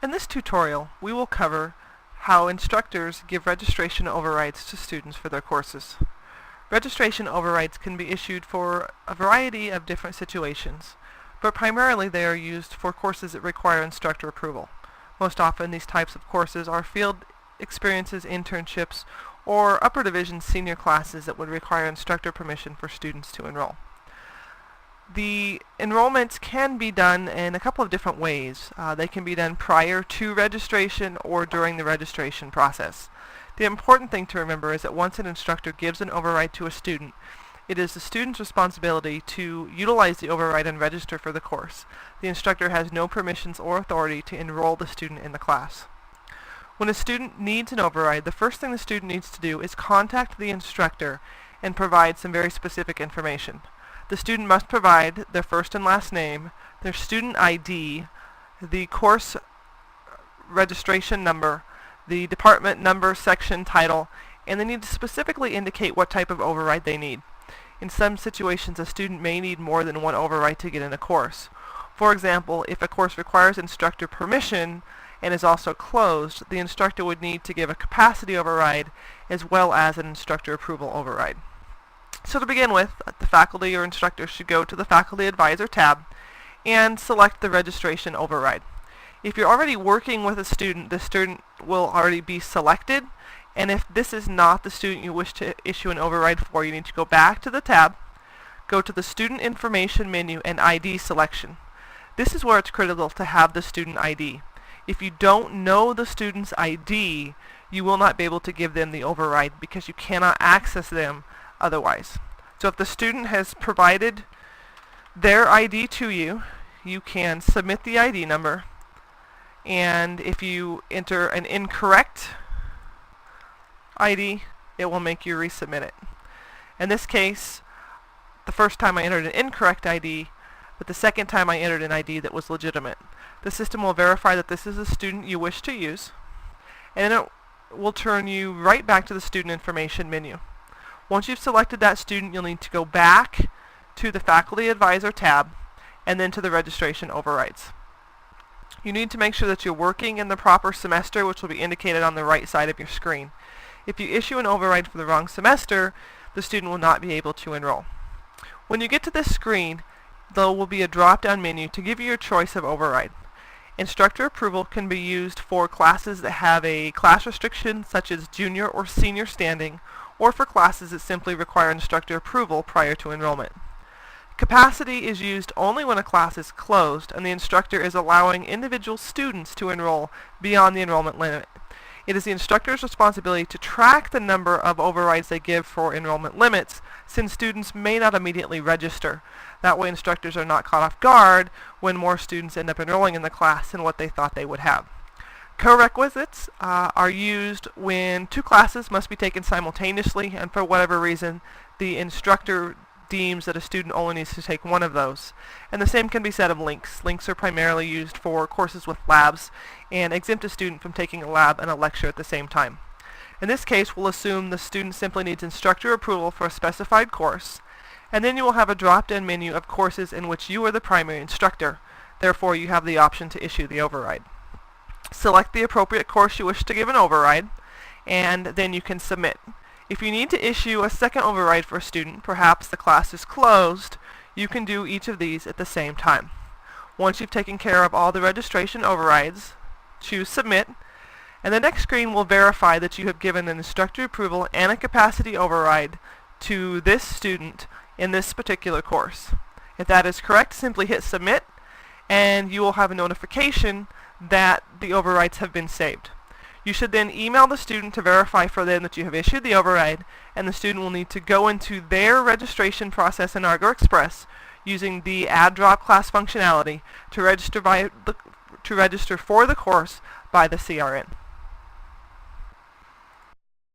In this tutorial, we will cover how instructors give registration overrides to students for their courses. Registration overrides can be issued for a variety of different situations, but primarily they are used for courses that require instructor approval. Most often these types of courses are field experiences, internships, or upper division senior classes that would require instructor permission for students to enroll. The enrollments can be done in a couple of different ways. They can be done prior to registration or during the registration process. The important thing to remember is that once an instructor gives an override to a student, it is the student's responsibility to utilize the override and register for the course. The instructor has no permissions or authority to enroll the student in the class. When a student needs an override, the first thing the student needs to do is contact the instructor and provide some very specific information. The student must provide their first and last name, their student ID, the course registration number, the department number, section, title, and they need to specifically indicate what type of override they need. In some situations, a student may need more than one override to get in a course. For example, if a course requires instructor permission and is also closed, the instructor would need to give a capacity override as well as an instructor approval override. So to begin with, the faculty or instructor should go to the Faculty Advisor tab and select the registration override. If you're already working with a student, the student will already be selected, and if this is not the student you wish to issue an override for, you need to go back to the tab, go to the Student Information menu and ID selection. This is where it's critical to have the student ID. If you don't know the student's ID, you will not be able to give them the override because you cannot access them otherwise. So if the student has provided their ID to you, you can submit the ID number, and if you enter an incorrect ID, it will make you resubmit it. In this case, the first time I entered an incorrect ID, but the second time I entered an ID that was legitimate. The system will verify that this is a student you wish to use, and it will turn you right back to the Student Information menu. Once you've selected that student, you'll need to go back to the Faculty Advisor tab and then to the registration overrides. You need to make sure that you're working in the proper semester, which will be indicated on the right side of your screen. If you issue an override for the wrong semester, the student will not be able to enroll. When you get to this screen, there will be a drop-down menu to give you your choice of override. Instructor approval can be used for classes that have a class restriction, such as junior or senior standing, or for classes that simply require instructor approval prior to enrollment. Capacity is used only when a class is closed and the instructor is allowing individual students to enroll beyond the enrollment limit. It is the instructor's responsibility to track the number of overrides they give for enrollment limits, since students may not immediately register. That way instructors are not caught off guard when more students end up enrolling in the class than what they thought they would have. Co-requisites are used when two classes must be taken simultaneously, and for whatever reason the instructor deems that a student only needs to take one of those. And the same can be said of links. Links are primarily used for courses with labs and exempt a student from taking a lab and a lecture at the same time. In this case, we'll assume the student simply needs instructor approval for a specified course, and then you will have a drop-down menu of courses in which you are the primary instructor. Therefore, you have the option to issue the override. Select the appropriate course you wish to give an override, and then you can submit. If you need to issue a second override for a student, perhaps the class is closed, you can do each of these at the same time. Once you've taken care of all the registration overrides, choose Submit, and the next screen will verify that you have given an instructor approval and a capacity override to this student in this particular course. If that is correct, simply hit Submit, and you will have a notification that the overrides have been saved. You should then email the student to verify for them that you have issued the override, and the student will need to go into their registration process in ArgoExpress using the Add Drop class functionality to register for the course by the CRN.